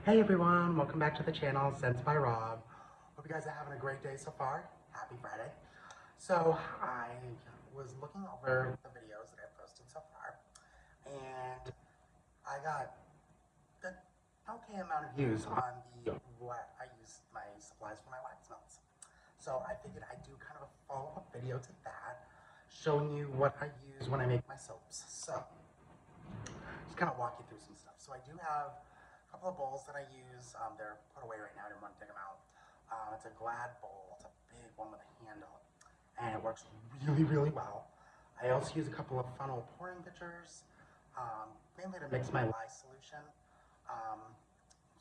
Hey everyone, welcome back to the channel, Sense by Rob. Hope you guys are having a great day so far. Happy Friday. So I was looking over the videos that I've posted so far, and I got an okay amount of views on the what I use my supplies for my wax melts. So I figured I'd do kind of a follow-up video to that, showing you what I use when I make my soaps. So just kind of walk you through some stuff. So I do have a couple of bowls that I use. They're put away right now. I didn't want to dig them out. It's a Glad bowl. It's a big one with a handle, and it works really, really well. I also use a couple of funnel pouring pitchers, mainly to mix my lye solution, um,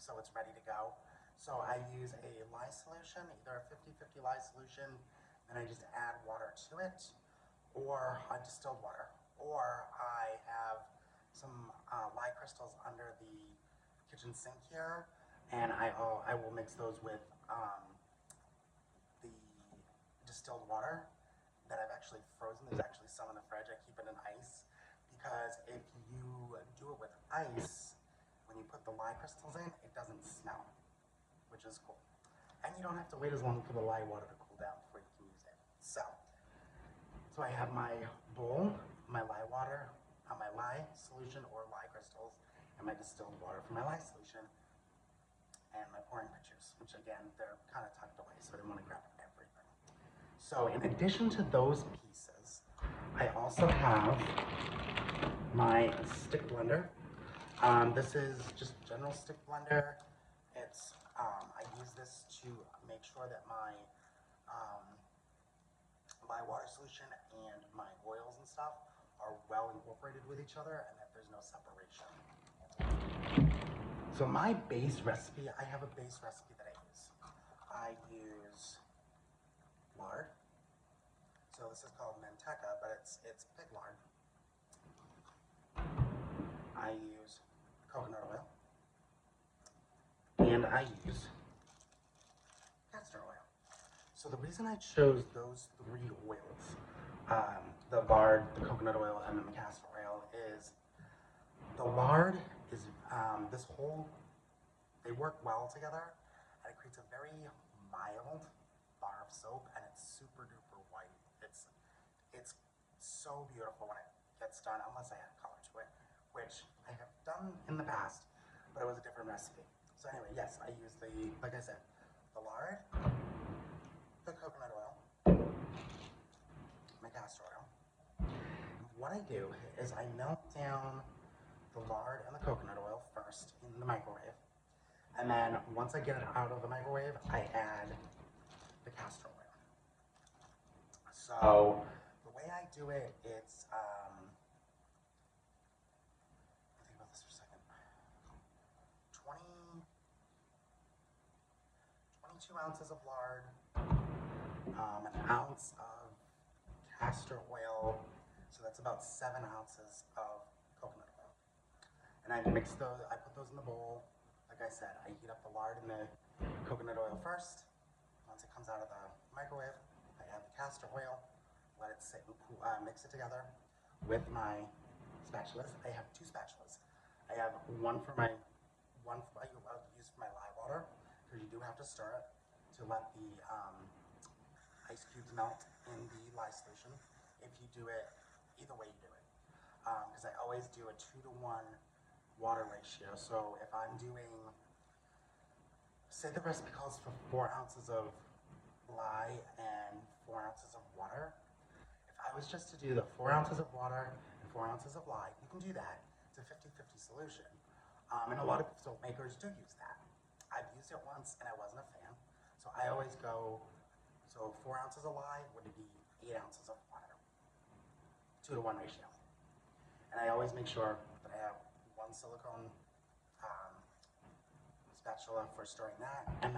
so it's ready to go. So I use a lye solution, either a 50-50 lye solution, and I just add water to it, or distilled water, or I have some lye crystals under the kitchen sink here, and I will mix those with the distilled water that I've actually frozen. There's actually some in the fridge. I keep it in ice because if you do it with ice, when you put the lye crystals in, it doesn't smell, which is cool. And you don't have to wait as long for the lye water to cool down before you can use it. So I have my bowl, my lye water, my lye solution or lye crystals, and my distilled water for my lye solution, and my pouring pitchers, which again, they're kind of tucked away, so I didn't want to grab everything. So in addition to those pieces, I also have my stick blender. This is just general stick blender. I use this to make sure that my water solution and my oils and stuff are well incorporated with each other and that there's no separation. So my base recipe, I have a base recipe that I use. I use lard. So this is called manteca, but it's pig lard. I use coconut oil. And I use castor oil. So the reason I chose those three oils, the lard, the coconut oil, and the castor oil, is the lard is they work well together, and it creates a very mild bar of soap, and it's super duper white. It's so beautiful when it gets done, unless I add color to it, which I have done in the past, but it was a different recipe. So anyway, yes, I use like I said, the lard, the coconut oil, my castor oil. What I do is I melt down the lard and the coconut oil first in the microwave. And then once I get it out of the microwave, I add the castor oil. So the way I do it, it's, think about this for a second, 22 ounces of lard, an ounce of castor oil, so that's about 7 ounces of coconut oil. And I mix those, I put those in the bowl. Like I said, I heat up the lard and the coconut oil first. Once it comes out of the microwave, I add the castor oil, let it sit and cool, mix it together with my spatulas. I have 2 spatulas. I have one I use for my lye water, because you do have to stir it to let the ice cubes melt in the lye solution. If you do it, either way you do it. Because I always do a 2-to-1 water ratio. So if I'm doing, say the recipe calls for 4 ounces of lye and 4 ounces of water. If I was just to do the 4 ounces of water and 4 ounces of lye, you can do that. It's a 50-50 solution. And a lot of soap makers do use that. I've used it once and I wasn't a fan. So I always go, so 4 ounces of lye would be 8 ounces of water. 2-to-1 ratio. And I always make sure that I have one silicone spatula for stirring that, and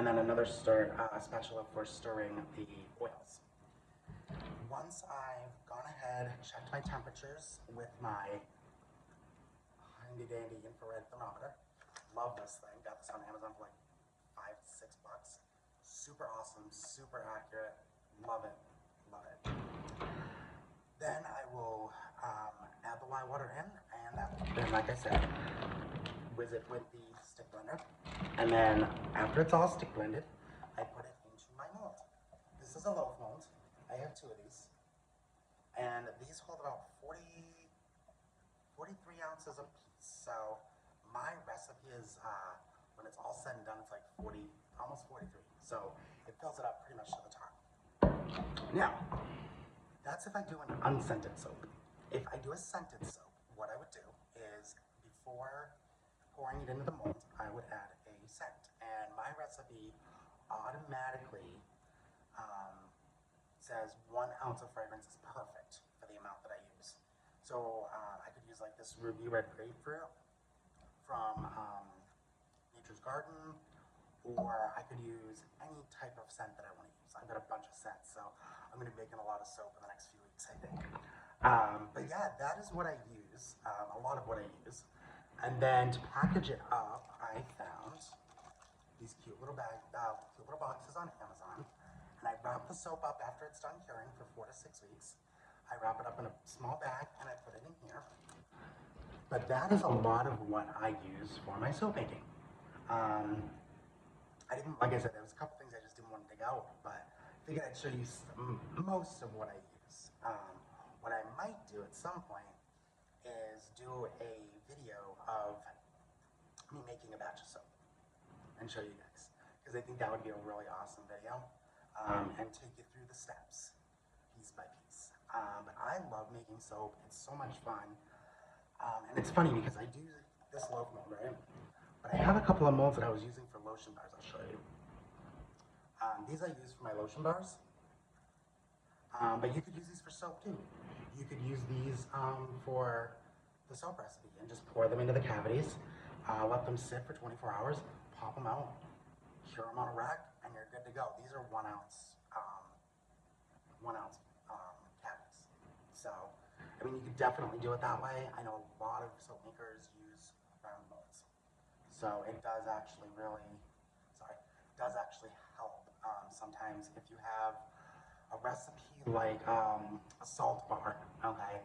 then another spatula for stirring the oils. Once I've gone ahead, checked my temperatures with my handy dandy infrared thermometer. Love this thing. Got this on Amazon for like $5-6. Super awesome, super accurate. Love it, love it. Then I will add the lye water in, and then, like I said, whiz it with the stick blender. And then after it's all stick blended, I put it into my mold. This is a loaf mold. I have 2 of these. And these hold about 43 ounces a piece. So my recipe is, when it's all said and done, it's like 40, almost 43. So it fills it up pretty much to the top. Now, that's if I do an unscented soap. If I do a scented soap, what I would do is before pouring it into the mold, I would add a scent. And my recipe automatically says 1 ounce of fragrance is perfect for the amount that I use. So I could use like this ruby red grapefruit from Nature's Garden, or I could use any type of scent that I want to use. I've got a bunch of scents, so I'm going to be making a lot of soap in the next few weeks, I think. But yeah, that is what I use, a lot of what I use. And then to package it up, I found these cute little boxes on Amazon. And I wrap the soap up after it's done curing for 4 to 6 weeks. I wrap it up in a small bag and I put it in here. But that is a lot of what I use for my soap making. I didn't, like I said, there was a couple things I just didn't want to dig out, but I figured I'd show you most of what I use. What I might do at some point is do a video of me making a batch of soap and show you guys, because I think that would be a really awesome video, and take you through the steps piece by piece. But I love making soap. It's so much fun. And it's funny because I do this loaf mold, right? But I have a couple of molds that I was using for lotion bars. I'll show you. These I use for my lotion bars. But you could use these for soap too. You could use these for the soap recipe and just pour them into the cavities, let them sit for 24 hours, pop them out, cure them on a rack, and you're good to go. These are 1 ounce cavities. So, I mean, you could definitely do it that way. I know a lot of soap makers use round molds. So it does actually help. Sometimes if you have a recipe like a salt bar, okay?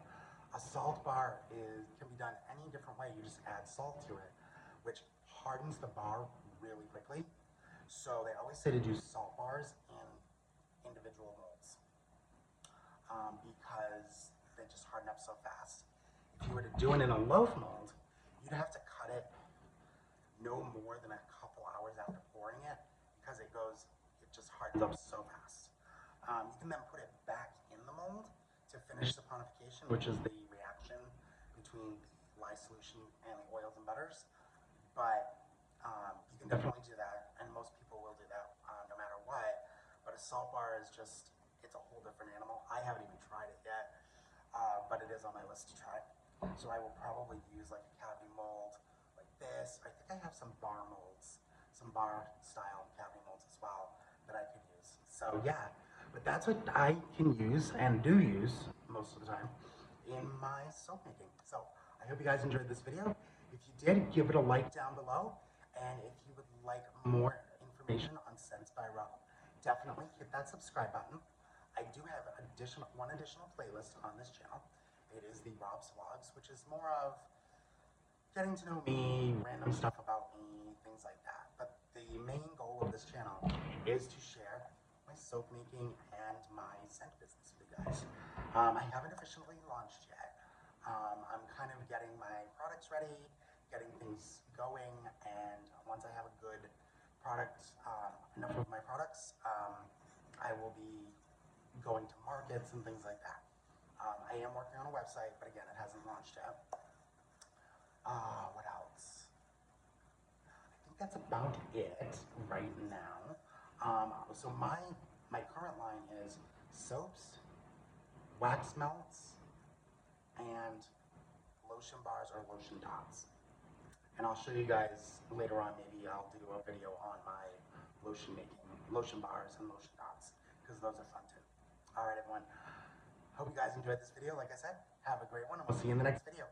A salt bar can be done any different way. You just add salt to it, which hardens the bar really quickly. So they always say to do salt bars in individual molds, because they just harden up so fast. If you were to do it in a loaf mold, you'd have to cut it no more than a couple hours after pouring it, because it just hardens up so fast. You can then put it back in the mold to finish the ponification, which is the reaction between the lye solution and the oils and butters. But you can definitely do that, and most people will do that no matter what. But a salt bar is it's a whole different animal. I haven't even tried it yet, but it is on my list to try. So I will probably use like a cavity mold like this. I think I have some bar molds, some bar style cavity molds as well that I could use. So yeah, but that's what I can use and do use most of the time in my soap making. So I hope you guys enjoyed this video. If you did, give it a like down below. And if you would like more information on Scents by Rob, definitely hit that subscribe button. I do have one additional playlist on this channel. It is the Rob's Vlogs, which is more of getting to know me, random stuff about me, things like that. But the main goal of this channel is to share my soap making and my scent business with you guys. I haven't officially launched yet. I'm kind of getting my products ready, getting things going, and once I have a good product, enough of my products, I will be going to markets and things like that. I am working on a website, but again, it hasn't launched yet. What else? I think that's about it right now. So my current line is soaps, wax melts, and lotion bars or lotion dots. And I'll show you guys later on, maybe I'll do a video on my lotion bars and lotion dots, because those are fun too. All right, everyone. Hope you guys enjoyed this video. Like I said, have a great one, and we'll see you in the next video.